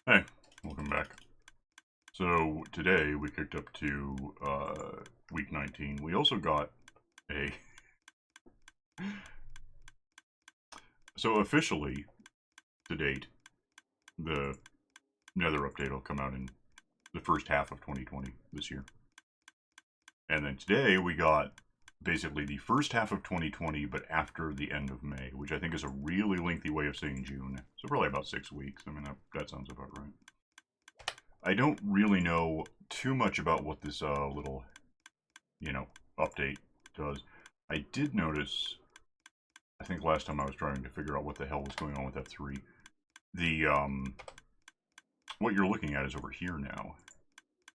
Hey, welcome back. So today we kicked up to week 19. We also got a so officially to date, the Nether update will come out in the first half of 2020 this year. And then today we got basically the first half of 2020, but after the end of May, which I think is a really lengthy way of saying June. So probably about 6 weeks. I mean, that sounds about right. I don't really know too much about what this little, update does. I did notice, I think last time I was trying to figure out what the hell was going on with F3, the, what you're looking at is over here now,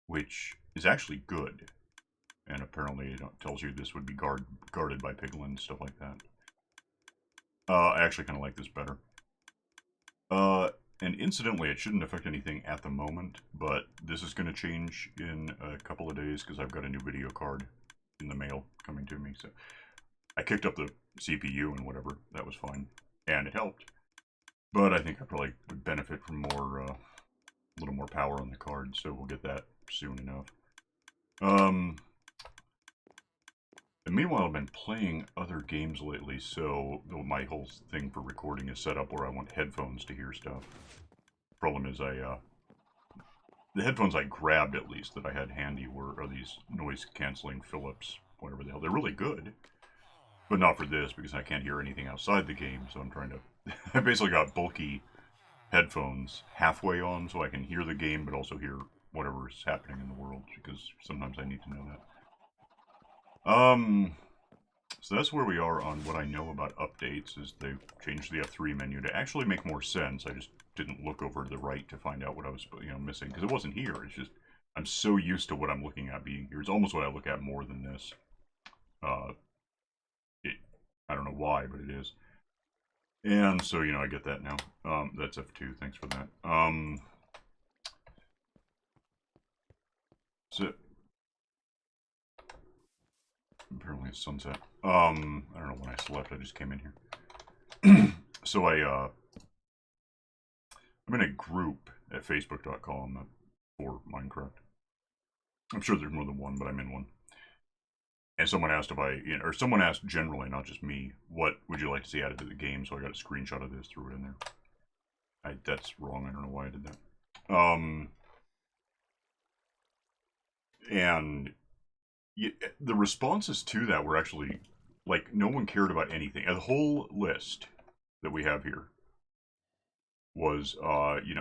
which is actually good. And apparently it tells you this would be guarded by piglins, stuff like that. I actually kind of like this better. And incidentally, it shouldn't affect anything at the moment, but this is going to change in a couple of days because I've got a new video card in the mail coming to me. So I kicked up the CPU and whatever. That was fine. And it helped. But I think I probably would benefit from more, a little more power on the card, so we'll get that soon enough. And meanwhile, I've been playing other games lately, so my whole thing for recording is set up where I want headphones to hear stuff. Problem is, the headphones I grabbed, at least, that I had handy are these noise-canceling Philips, whatever the hell. They're really good, but not for this, because I can't hear anything outside the game, so I'm trying to... I basically got bulky headphones halfway on, so I can hear the game, but also hear whatever is happening in the world, because sometimes I need to know that. So that's where we are on what I know about updates, is they've changed the F3 menu to actually make more sense. I just didn't look over to the right to find out what I was, missing, because it wasn't here. It's just, I'm so used to what I'm looking at being here. It's almost what I look at more than this. I don't know why, but it is. And so, I get that now. That's F2, thanks for that. So... apparently it's sunset. I don't know when I slept, I just came in here. So I'm in a group at facebook.com for Minecraft. I'm sure there's more than one, but I'm in one. And someone asked if or someone asked generally, not just me, what would you like to see added to the game, so I got a screenshot of this, threw it in there. That's wrong, I don't know why I did that. And the responses to that were actually, like, no one cared about anything. The whole list that we have here was,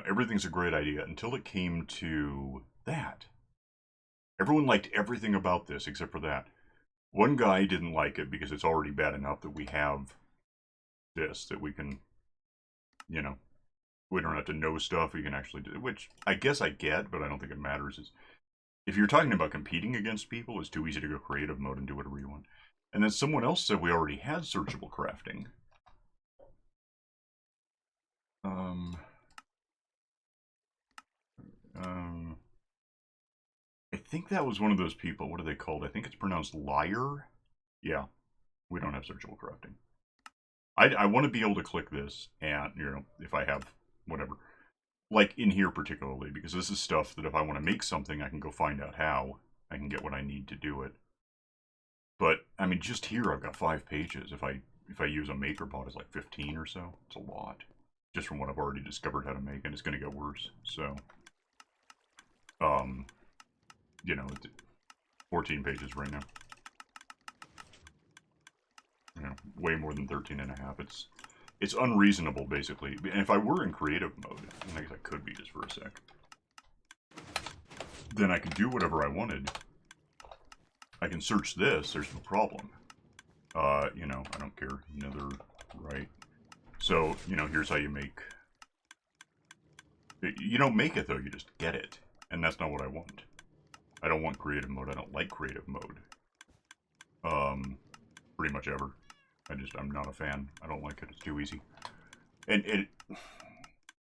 everything's a great idea until it came to that. Everyone liked everything about this except for that. One guy didn't like it because it's already bad enough that we have this, that we can, we don't have to know stuff, we can actually do it, which I guess I get, but I don't think it matters. If you're talking about competing against people, it's too easy to go creative mode and do whatever you want. And then someone else said we already had searchable crafting. I think that was one of those people. What are they called? I think it's pronounced liar. Yeah, we don't have searchable crafting. I want to be able to click this and, if I have whatever. Like in here particularly, because this is stuff that if I want to make something, I can go find out how. I can get what I need to do it. But, I mean, just here I've got 5 pages. If I use a MakerBot, it's like 15 or so. It's a lot. Just from what I've already discovered how to make, and it's going to get worse. So, it's 14 pages right now. Way more than 13 and a half. It's unreasonable, basically. And if I were in creative mode, and I guess I could be just for a sec, then I could do whatever I wanted. I can search this, there's no problem. I don't care. Nether, right? So, here's how you make... You don't make it, though, you just get it. And that's not what I want. I don't want creative mode, I don't like creative mode. Pretty much ever. I'm not a fan. I don't like it, it's too easy. And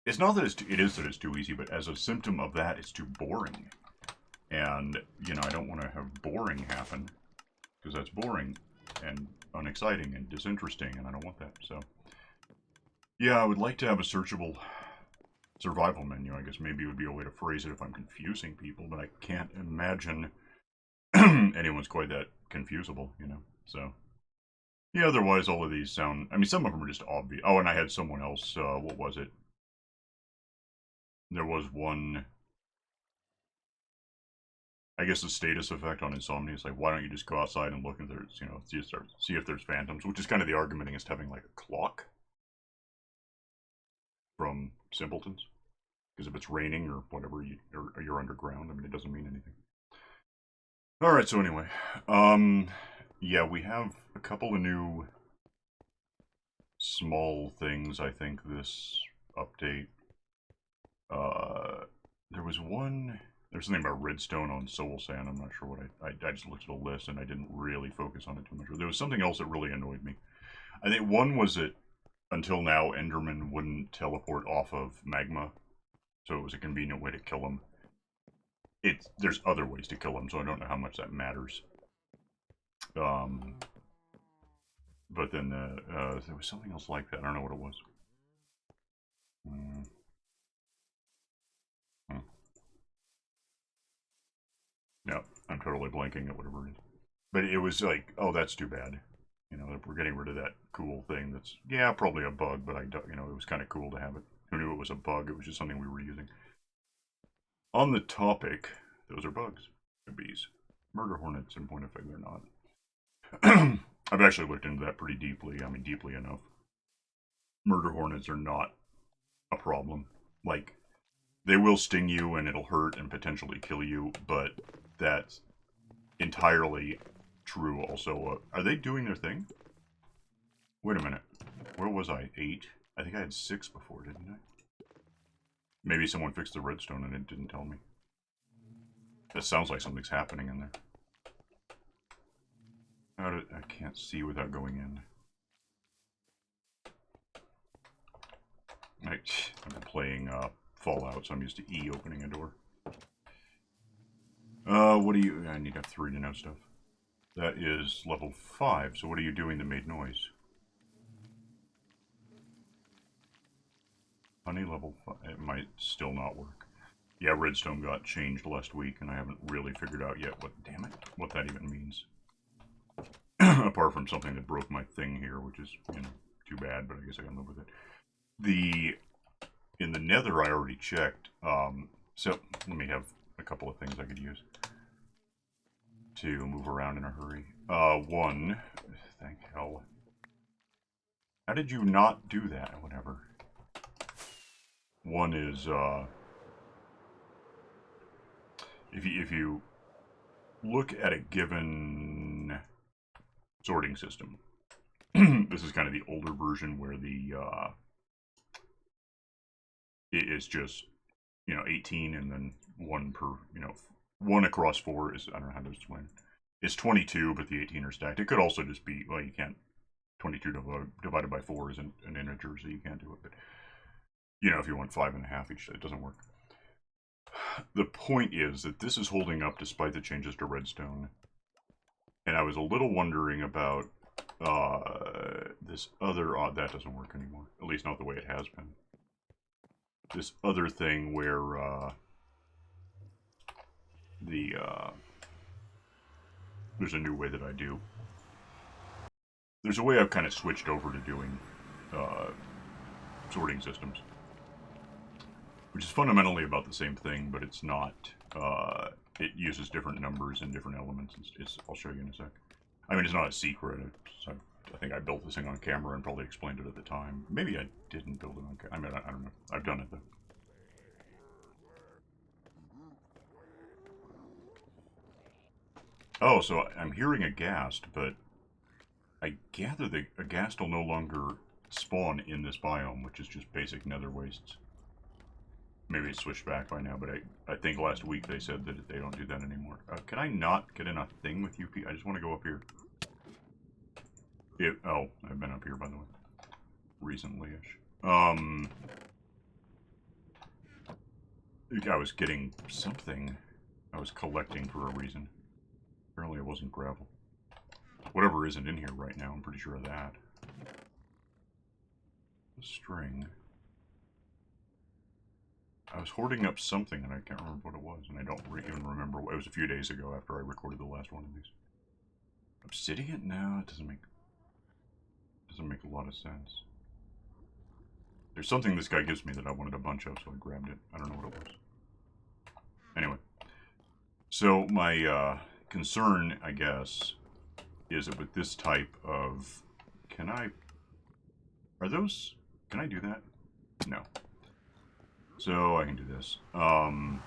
it's not that it is that it's too easy, but as a symptom of that, it's too boring. And, I don't want to have boring happen, because that's boring and unexciting and disinteresting, and I don't want that, so. Yeah, I would like to have a searchable survival menu. I guess maybe it would be a way to phrase it if I'm confusing people, but I can't imagine anyone's quite that confusable, you know? So, yeah, otherwise all of these sound... I mean, some of them are just obvious. Oh, and I had someone else, what was it? There was one... I guess the status effect on insomnia is like, why don't you just go outside and look if there's, you know, see if there's phantoms, which is kind of the argument against having like a clock from simpletons. Because if it's raining or whatever, or you're underground, I mean, it doesn't mean anything. Alright, so anyway. Yeah, we have a couple of new small things, I think, this update. There was one... There's something about redstone on soul sand. I'm not sure what I just looked at a list and I didn't really focus on it too much. There was something else that really annoyed me. I think one was that until now, Enderman wouldn't teleport off of magma, so it was a convenient way to kill him. There's other ways to kill him, so I don't know how much that matters. But then there was something else like that. I don't know what it was. No, I'm totally blanking at whatever it is. But it was like, oh, that's too bad. You know, we're getting rid of that cool thing that's, yeah, probably a bug, but you know, it was kind of cool to have it. Who knew it was a bug? It was just something we were using. On the topic, those are bugs. They're bees. Murder hornets, in point of fact, they're not. I've actually looked into that pretty deeply. I mean, deeply enough. Murder hornets are not a problem. Like, they will sting you and it'll hurt and potentially kill you, but that's entirely true also. Are they doing their thing? Wait a minute. Where was I? 8? I think I had 6 before, didn't I? Maybe someone fixed the redstone and it didn't tell me. That sounds like something's happening in there. I can't see without going in. I've been playing Fallout, so I'm used to E opening a door. What do you... I need F3 to know stuff. That is level 5, so what are you doing that made noise? Honey level 5. It might still not work. Yeah, redstone got changed last week, and I haven't really figured out yet damn it, what that even means. Apart from something that broke my thing here, which is, you know, too bad, but I guess I can live with it. In the Nether, I already checked. So let me have a couple of things I could use to move around in a hurry. One, thank hell. How did you not do that? Whatever. One is, if you look at a given sorting system, this is kind of the older version where it is just, you know, 18 and then 1 per, you know, 1 across 4 is, I don't know how to explain. It's 22, but the 18 are stacked. It could also just be, well, you can't, 22 divided by 4 isn't an integer, so you can't do it, but, you know, if you want 5.5 each, it doesn't work. The point is that this is holding up despite the changes to redstone. And I was a little wondering about this other... that doesn't work anymore. At least not the way it has been. This other thing where there's a new way that I do. There's a way I've kind of switched over to doing sorting systems. Which is fundamentally about the same thing, but it's not. It uses different numbers and different elements. I'll show you in a sec. I mean, it's not a secret. I think I built this thing on camera and probably explained it at the time. Maybe I didn't build it on camera. I mean, I don't know. I've done it, though. Oh, so I'm hearing a ghast, but I gather that a ghast will no longer spawn in this biome, which is just basic nether wastes. Maybe it's switched back by now, but I think last week they said that they don't do that anymore. Can I not get in a thing with you? I just want to go up here. Oh, I've been up here, by the way. Recently-ish. I was getting something I was collecting for a reason. Apparently it wasn't gravel. Whatever isn't in here right now, I'm pretty sure of that. A string. was hoarding up something and I can't remember what it was, and I don't even remember. It was a few days ago after I recorded the last one of these. Obsidian? No, it doesn't make a lot of sense. There's something this guy gives me that I wanted a bunch of, so I grabbed it. I don't know what it was. Anyway, so my concern, I guess, is that with this type of... Can I do that? No. So I can do this. No,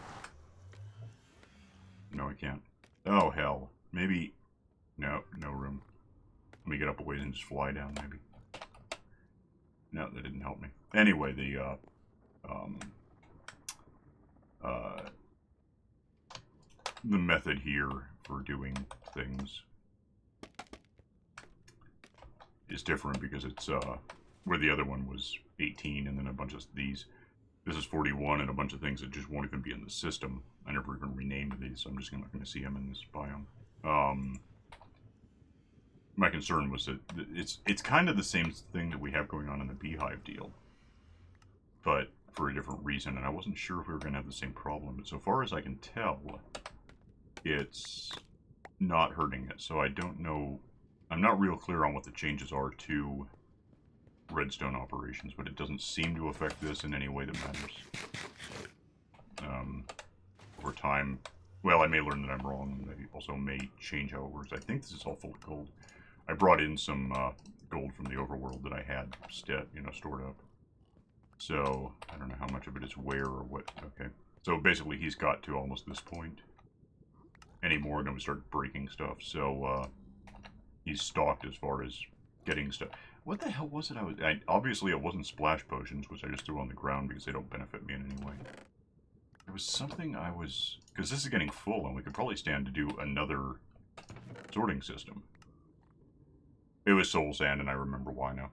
I can't. Oh, hell. Maybe... No, no room. Let me get up a ways and just fly down, maybe. No, that didn't help me. Anyway, the method here for doing things is different because it's, where the other one was 18 and then a bunch of these. This is 41 and a bunch of things that just won't even be in the system. I never even renamed these, so I'm just not going to see them in this biome. My concern was that it's kind of the same thing that we have going on in the beehive deal, but for a different reason, and I wasn't sure if we were going to have the same problem, but so far as I can tell, it's not hurting it, so I don't know. I'm not real clear on what the changes are to redstone operations, but it doesn't seem to affect this in any way that matters. Over time, well, I may learn that I'm wrong, and I also may change how it works. I think this is all full of gold. I brought in some gold from the overworld that I had stored up. So, I don't know how much of it is where or what. Okay. So basically he's got to almost this point. Anymore, and then we start breaking stuff. So, he's stocked as far as getting stuff. What the hell was it obviously it wasn't splash potions, which I just threw on the ground because they don't benefit me in any way. There was something because this is getting full, and we could probably stand to do another sorting system. It was soul sand, and I remember why now.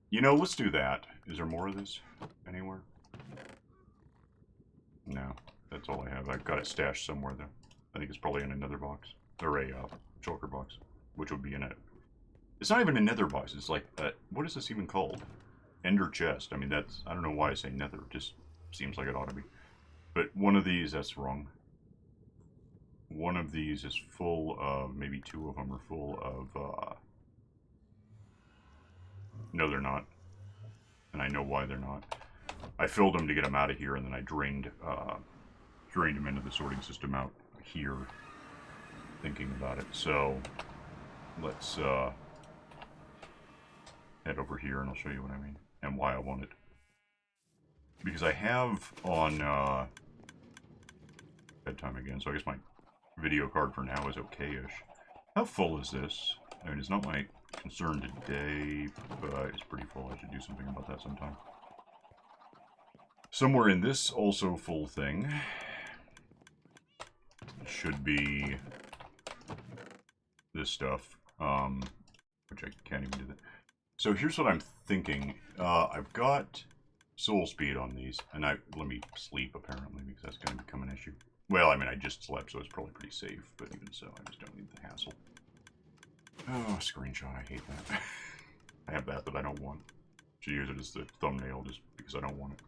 You know, let's do that. Is there more of this anywhere? No, that's all I have. I've got it stashed somewhere, though. I think it's probably in another box. Or a shulker box, which would be in it. It's not even a nether box. It's like, what is this even called? Ender chest. I mean, I don't know why I say nether. It just seems like it ought to be. But one of these, that's wrong. One of these is full of, maybe two of them are full of, no, they're not. And I know why they're not. I filled them to get them out of here, and then I drained them into the sorting system out here, thinking about it. So, let's, head over here, and I'll show you what I mean, and why I want it. Because I have on, bedtime again, so I guess my video card for now is okay-ish. How full is this? I mean, it's not my concern today, but it's pretty full. I should do something about that sometime. Somewhere in this also full thing should be this stuff, which I can't even do that. So here's what I'm thinking. I've got soul speed on these, and let me sleep apparently, because that's going to become an issue. Well, I mean, I just slept, so it's probably pretty safe, but even so, I just don't need the hassle. Oh, screenshot, I hate that. I have that I don't want. Should use it as the thumbnail just because I don't want it.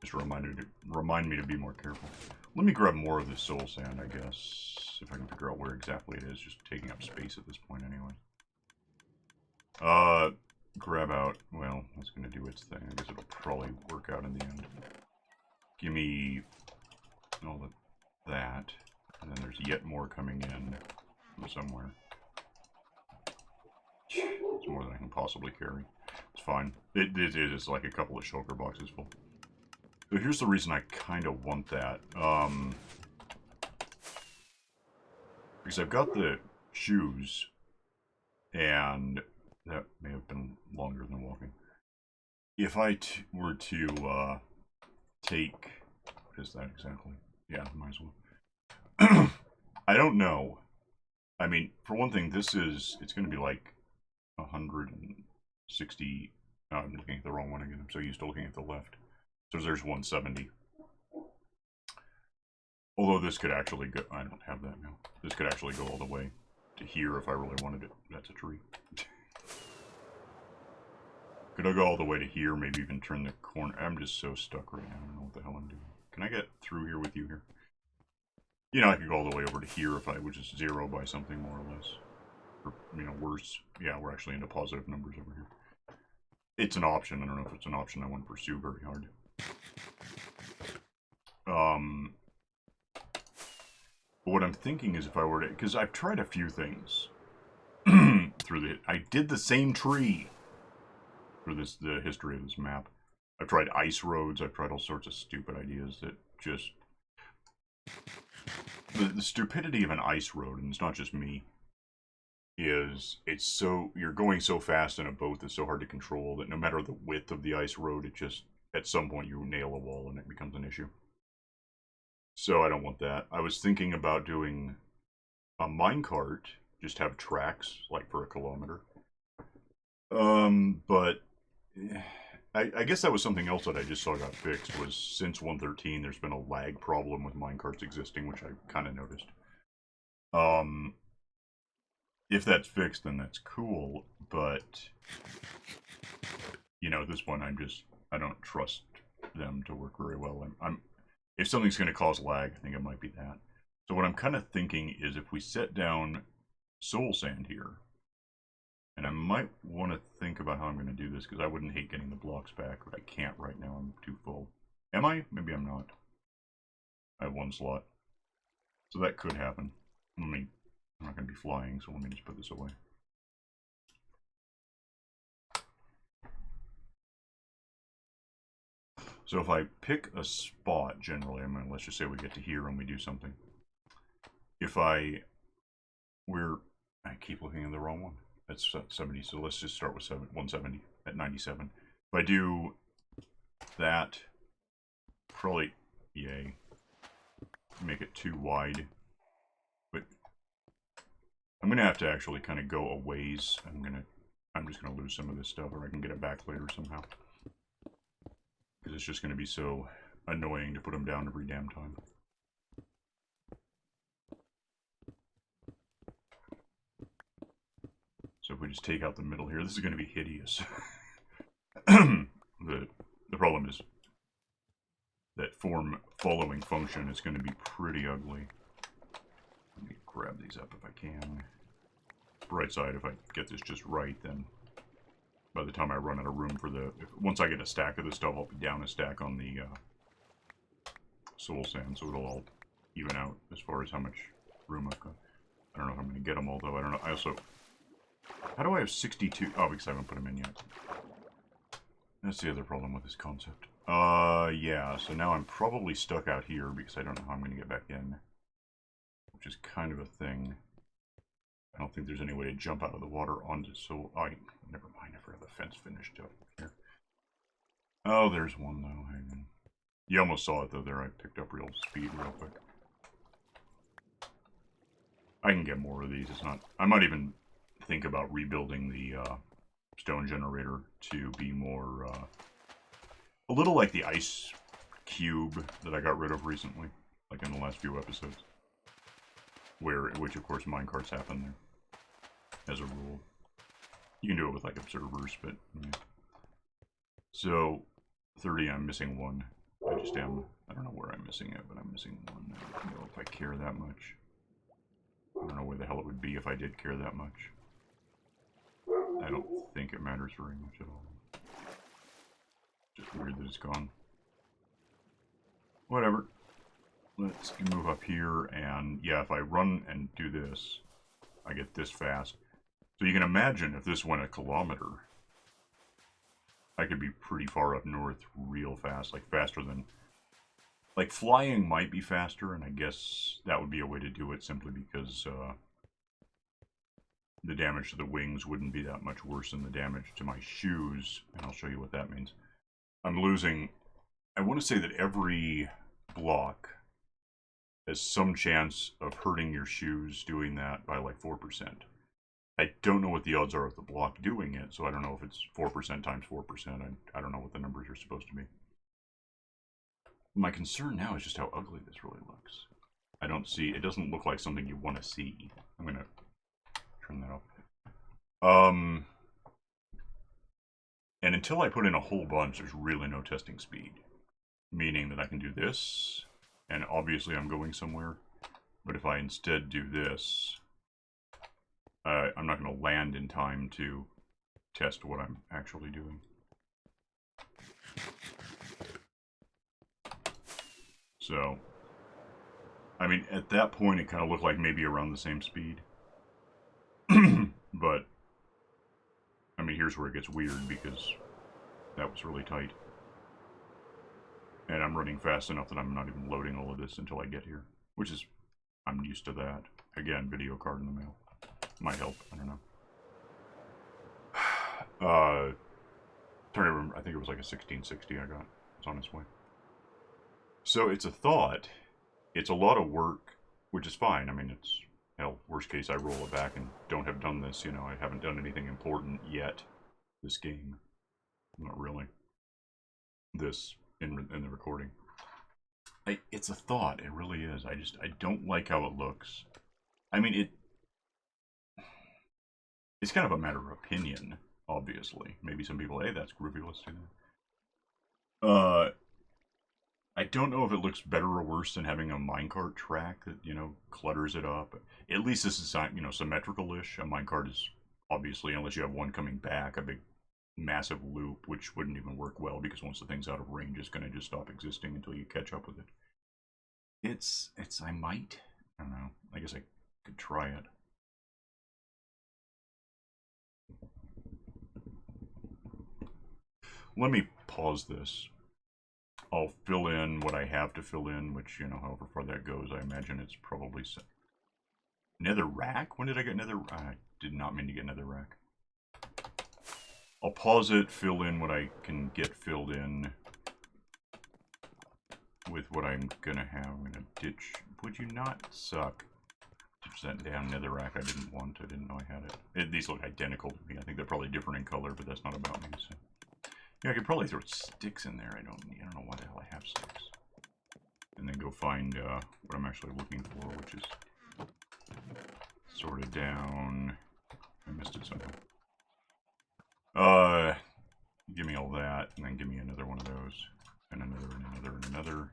Just remind me to be more careful. Let me grab more of this soul sand, I guess, if I can figure out where exactly it is, just taking up space at this point anyway. Grab out, well, that's going to do its thing. I guess it'll probably work out in the end. Give me all of that, and then there's yet more coming in from somewhere. It's more than I can possibly carry. It's fine. It is like a couple of shulker boxes full. So here's the reason I kind of want that. Because I've got the shoes, and that may have been longer than walking. If I were to take... What is that exactly? Yeah, might as well. I don't know. I mean, for one thing, it's going to be like 160... Oh, I'm looking at the wrong one again. I'm so used to looking at the left. So there's 170. Although this could actually go... I don't have that now. This could actually go all the way to here if I really wanted it. That's a tree. Could I go all the way to here, maybe even turn the corner? I'm just so stuck right now. I don't know what the hell I'm doing. Can I get through here with you here? You know, I could go all the way over to here if I would just zero by something more or less. Or, you know, worse. Yeah, we're actually into positive numbers over here. It's an option. I don't know if it's an option I want to pursue very hard. But what I'm thinking is if I were to... Because I've tried a few things through the... I did the same tree for the history of this map. I've tried ice roads. I've tried all sorts of stupid ideas that just... The stupidity of an ice road, and it's not just me, is it's so... You're going so fast in a boat that's so hard to control that no matter the width of the ice road, it just... At some point you nail a wall and it becomes an issue. So I don't want that. I was thinking about doing a minecart, just have tracks, like for a kilometer. But I guess that was something else that I just saw got fixed, was since 1.13 there's been a lag problem with minecarts existing, which I kind of noticed. If that's fixed, then that's cool, but, you know, at this point I don't trust them to work very well. If something's going to cause lag, I think it might be that. So what I'm kind of thinking is if we set down soul sand here, and I might want to think about how I'm going to do this, because I wouldn't hate getting the blocks back, but I can't right now. I'm too full. Am I? Maybe I'm not. I have one slot. So that could happen. I'm not going to be flying, so let me just put this away. So if I pick a spot, generally, I mean, let's just say we get to here and we do something. If I keep looking at the wrong one. That's 70, so let's just start with 170 at 97. If I do that, probably, yay, make it too wide. But I'm gonna have to actually kind of go a ways. I'm just gonna lose some of this stuff, or I can get it back later somehow. Because it's just gonna be so annoying to put them down every damn time. So if we just take out the middle here, this is going to be hideous. The problem is that form following function is going to be pretty ugly. Let me grab these up if I can. Bright side, if I get this just right, then by the time I run out of room for once I get a stack of this stuff, I'll be down a stack on the soul sand, so it'll all even out as far as how much room I've got. I don't know if I'm going to get them all, though. I don't know. I also... How do I have 62? Oh, because I haven't put them in yet. That's the other problem with this concept. Yeah, so now I'm probably stuck out here because I don't know how I'm going to get back in. Which is kind of a thing. I don't think there's any way to jump out of the water onto soul... Oh, never mind, I forgot the fence finished up here. Oh, there's one, though. Hang on. You almost saw it, though, there. I picked up real speed real quick. I can get more of these. It's not... I might even think about rebuilding the stone generator to be more... a little like the ice cube that I got rid of recently. Like in the last few episodes. Which, of course, minecarts happen there. As a rule. You can do it with, like, observers, but... Yeah. So, 30, I'm missing one. I just am... I don't know where I'm missing it, but I'm missing one. I don't know if I care that much. I don't know where the hell it would be if I did care that much. I don't think it matters very much at all. Just weird that it's gone. Whatever. Let's move up here, and yeah, if I run and do this, I get this fast. So you can imagine if this went a kilometer, I could be pretty far up north real fast, like faster than... Like, flying might be faster, and I guess that would be a way to do it simply because the damage to the wings wouldn't be that much worse than the damage to my shoes, and I'll show you what that means. I'm losing... I want to say that every block has some chance of hurting your shoes doing that by like 4%. I don't know what the odds are of the block doing it, so I don't know if it's 4% times 4%. I don't know what the numbers are supposed to be. My concern now is just how ugly this really looks. I don't see... It doesn't look like something you want to see. I'm going to turn that off. And until I put in a whole bunch, there's really no testing speed. Meaning that I can do this, and obviously I'm going somewhere. But if I instead do this, I'm not going to land in time to test what I'm actually doing. So, I mean, at that point it kind of looked like maybe around the same speed. But, I mean, here's where it gets weird because that was really tight. And I'm running fast enough that I'm not even loading all of this until I get here. Which is, I'm used to that. Again, video card in the mail. Might help, I don't know. Turnover, I think it was like a 1660 I got. It's on its way. So it's a thought. It's a lot of work, which is fine. I mean, it's, hell, worst case I roll it back and don't have done this. You know, I haven't done anything important yet this game. Not really. This in the recording. It's a thought. It really is. I don't like how it looks. I mean, it's kind of a matter of opinion, obviously. Maybe some people, hey, that's groovy, let's do that. I don't know if it looks better or worse than having a minecart track that, you know, clutters it up. At least this is, you know, symmetrical-ish. A minecart is, obviously, unless you have one coming back, a big, massive loop, which wouldn't even work well, because once the thing's out of range, it's going to just stop existing until you catch up with it. I might. I don't know. I guess I could try it. Let me pause this. I'll fill in what I have to fill in, which, you know, however far that goes, I imagine it's probably... Nether rack? When did I get nether... I did not mean to get nether rack. I'll pause it, fill in what I can get filled in with what I'm gonna have. I'm gonna ditch... Would you not suck? Ditch that damn nether rack I didn't want. I didn't know I had it. These look identical to me. I think they're probably different in color, but that's not about me, so... Yeah, I could probably throw sticks in there. I don't know why the hell I have sticks. And then go find what I'm actually looking for, which is sorted down. I missed it somehow. Give me all that, and then give me another one of those, and another, and another, and another.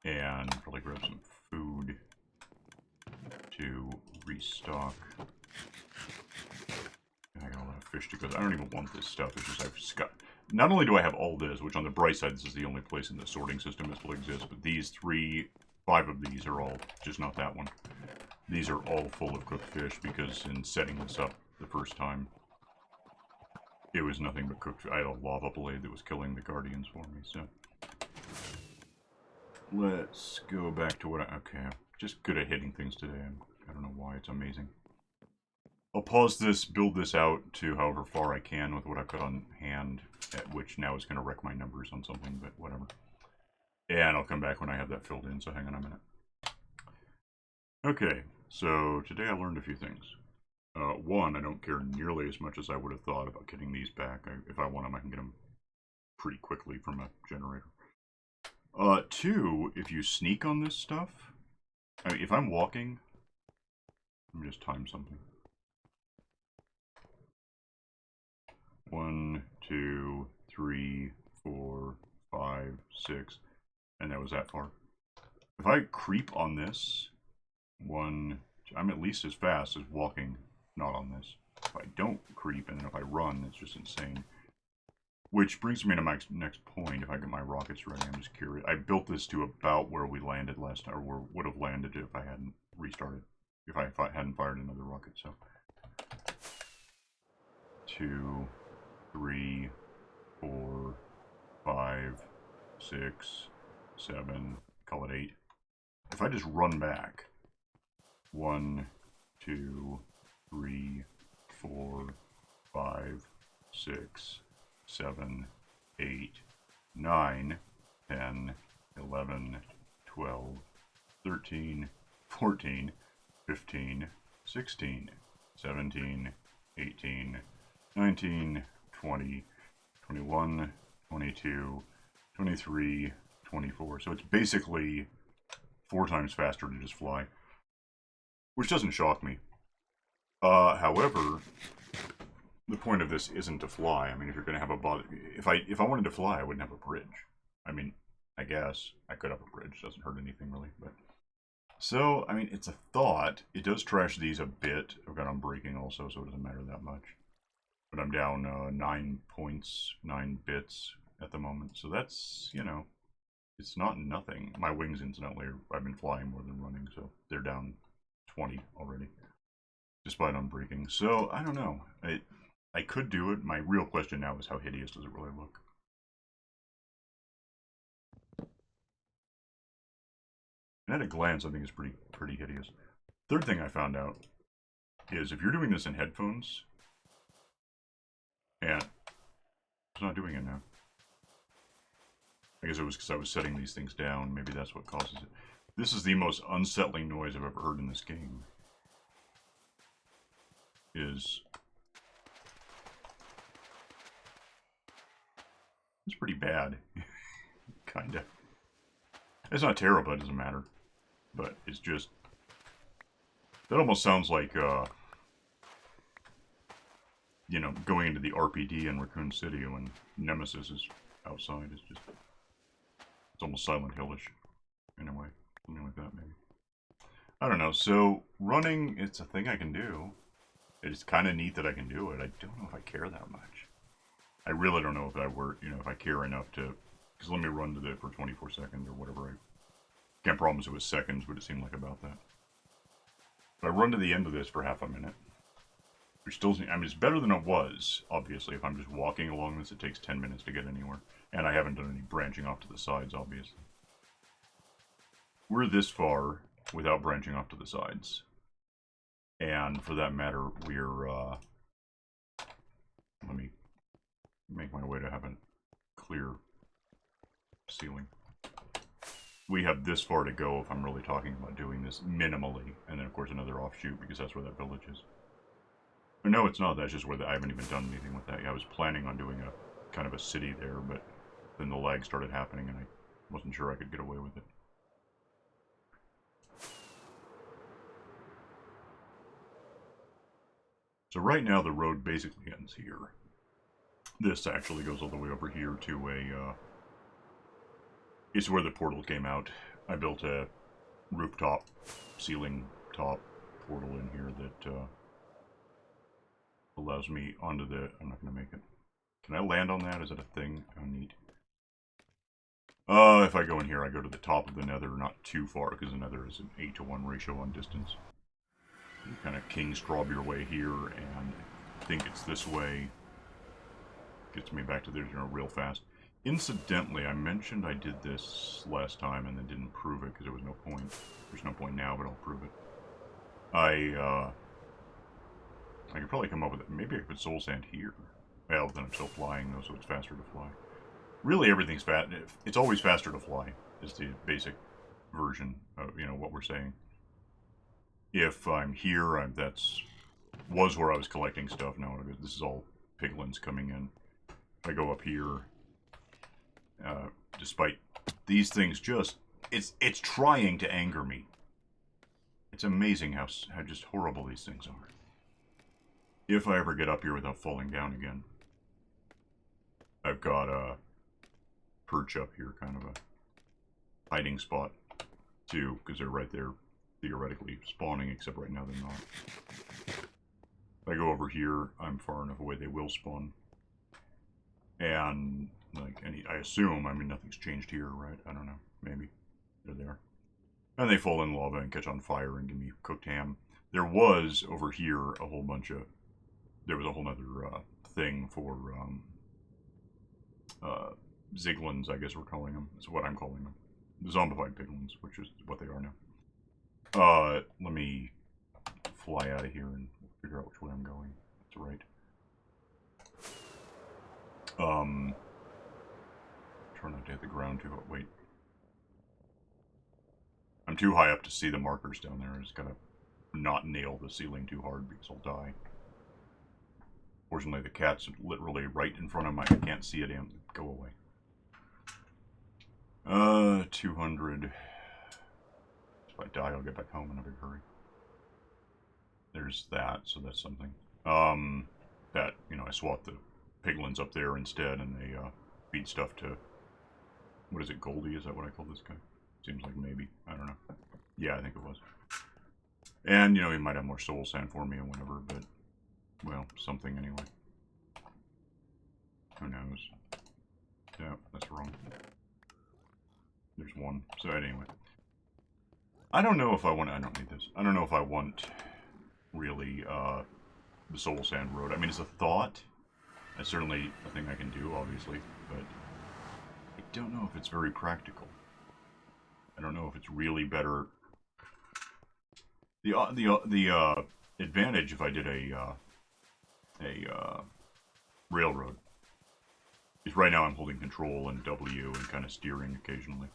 And probably grab some food to restock. I got a lot of fish to go. I don't even want this stuff. It's just I've got. Not only do I have all this, which on the bright side, this is the only place in the sorting system this will exist, but these 5 of these are all, just not that one. These are all full of cooked fish because in setting this up the first time, it was nothing but cooked. I had a lava blade that was killing the guardians for me, so. Let's go back to what okay, I'm just good at hitting things today. I don't know why, it's amazing. I'll pause this, build this out to however far I can with what I've got on hand, which now is going to wreck my numbers on something, but whatever. And I'll come back when I have that filled in, so hang on a minute. Okay, so today I learned a few things. One, I don't care nearly as much as I would have thought about getting these back. If I want them, I can get them pretty quickly from a generator. 2, if you sneak on this stuff, I mean, if I'm walking, let me just time something. 1, 2, 3, 4, 5, 6, and that was that far. If I creep on this, I'm at least as fast as walking, not on this. If I don't creep, and then if I run, it's just insane. Which brings me to my next point. If I get my rockets ready, I'm just curious. I built this to about where we landed last time, or where would have landed if I hadn't restarted, if I hadn't fired another rocket, so. 2, 3, 4, 5, 6, 7, call it 8. If I just run back, 1, 2, 3, 4, 5, 6, 7, 8, 9, 10, 11, 12, 13, 14, 15, 16, 17, 18, 19, 20, 21, 22, 23, 24. So it's basically 4 times faster to just fly. Which doesn't shock me. However, the point of this isn't to fly. I mean, if you're going to have a body, if I wanted to fly, I wouldn't have a bridge. I mean, I guess I could have a bridge. Doesn't hurt anything really, but so I mean, it's a thought. It does trash these a bit. I've got on braking also, so it doesn't matter that much. But I'm down 9 points, 9 bits at the moment, so that's, you know, it's not nothing. My wings, incidentally, I've been flying more than running, so they're down 20 already, despite unbreaking. So I don't know. I could do it. My real question now is how hideous does it really look? And at a glance, I think it's pretty hideous. Third thing I found out is if you're doing this in headphones, and it's not doing it now. I guess it was because I was setting these things down. Maybe that's what causes it. This is the most unsettling noise I've ever heard in this game. It's pretty bad. Kinda. It's not terrible, it doesn't matter. But it's just... That almost sounds like, you know, going into the RPD in Raccoon City when Nemesis is outside. It's just... It's almost Silent Hill-ish. In a way. Something like that, maybe. I don't know. So, running, it's a thing I can do. It's kind of neat that I can do it. I don't know if I care that much. I really don't know if I were, you know, if I care enough to... Because let me run to it for 24 seconds or whatever. I can't promise it was seconds, but it seemed like about that. If I run to the end of this for half a minute, which still, I mean, it's better than it was, obviously. If I'm just walking along this, it takes 10 minutes to get anywhere. And I haven't done any branching off to the sides, obviously. We're this far without branching off to the sides. And for that matter, we're, let me make my way to have a clear ceiling. We have this far to go if I'm really talking about doing this minimally. And then, of course, another offshoot, because that's where that village is. But no, it's not. That's just where I haven't even done anything with that. I was planning on doing a kind of a city there, but then the lag started happening, and I wasn't sure I could get away with it. So right now, the road basically ends here. This actually goes all the way over here to a... it's where the portal came out. I built a rooftop, ceiling top portal in here that allows me onto the... I'm not going to make it. Can I land on that? Is that a thing? Oh, neat. If I go in here, I go to the top of the Nether, not too far, because the Nether is an 8-to-1 ratio on distance. You kind of king straw your way here, and I think it's this way. Gets me back to there, you know, real fast. Incidentally, I mentioned I did this last time and then didn't prove it because there was no point. There's no point now, but I'll prove it. I could probably come up with it. Maybe I could put soul sand here. Well, then I'm still flying though, so it's faster to fly. Really, everything's fast. It's always faster to fly. Is the basic version of, you know, what we're saying. If I'm here, was where I was collecting stuff. Now this is all piglins coming in. If I go up here, despite these things, just it's trying to anger me. It's amazing how just horrible these things are. If I ever get up here without falling down again, I've got a perch up here, kind of a hiding spot too, because they're right there, theoretically spawning. Except right now they're not. If I go over here, I'm far enough away they will spawn. And like I assume, I mean, nothing's changed here, right? I don't know. Maybe they're there. And they fall in lava and catch on fire and give me cooked ham. There was over here a whole bunch of. There was a whole other thing for Ziglins, I guess we're calling them. That's what I'm calling them. The zombified piglins, which is what they are now. Let me fly out of here and figure out which way I'm going. That's right. Try not to hit the ground too. Wait. I'm too high up to see the markers down there. I just gotta not nail the ceiling too hard because I'll die. Fortunately, the cat's literally right in front of my... I can't see it. Go away. 200. If I die, I'll get back home in a big hurry. There's that, so that's something. that, you know, I swap the piglins up there instead, and they feed stuff to, what is it, Goldie? Is that what I call this guy? Seems like maybe. I don't know. Yeah, I think it was. And, you know, he might have more soul sand for me or whatever, but, well, something anyway. Who knows? Yeah, that's wrong. There's one. So anyway. I don't know if I want... I don't need this. I don't know if I want, really, the soul sand road. I mean, it's a thought. It's certainly a thing I can do, obviously, but I don't know if it's very practical. I don't know if it's really better. The advantage if I did a railroad is right now I'm holding control and W and kind of steering occasionally.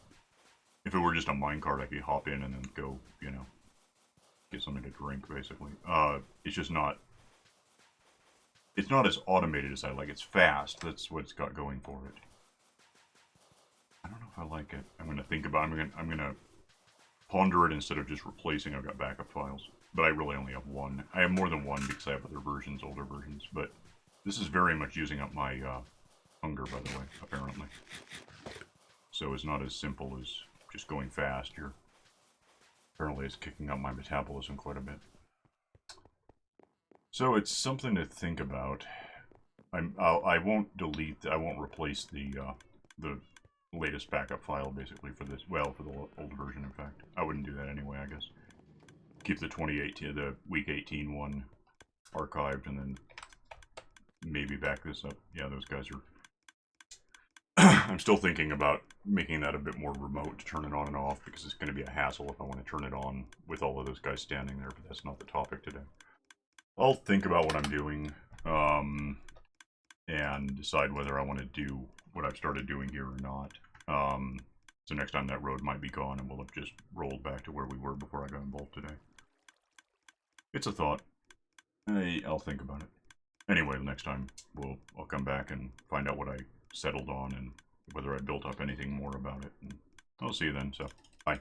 If it were just a minecart, I could hop in and then go, you know, get something to drink, basically. It's just not... It's not as automated as I like. It's fast. That's what it's got going for it. I don't know if I like it. I'm gonna think about it. I'm gonna ponder it instead of just replacing. I've got backup files, but I really only have one. I have more than one because I have other versions, older versions. But this is very much using up my hunger, by the way, apparently. So it's not as simple as just going fast. Apparently it's kicking up my metabolism quite a bit. So it's something to think about. I won't delete. I won't replace the latest backup file basically for this. Well, for the old version, in fact. I wouldn't do that anyway, I guess. Keep the 2018, the week 18 one archived, and then maybe back this up. Yeah, those guys are... I'm still thinking about making that a bit more remote to turn it on and off, because it's going to be a hassle if I want to turn it on with all of those guys standing there, but that's not the topic today. I'll think about what I'm doing, and decide whether I want to do what I've started doing here or not. So next time that road might be gone, and we'll have just rolled back to where we were before I got involved today. It's a thought. I'll think about it. Anyway, next time I'll come back and find out what I settled on and whether I built up anything more about it. And I'll see you then, so bye.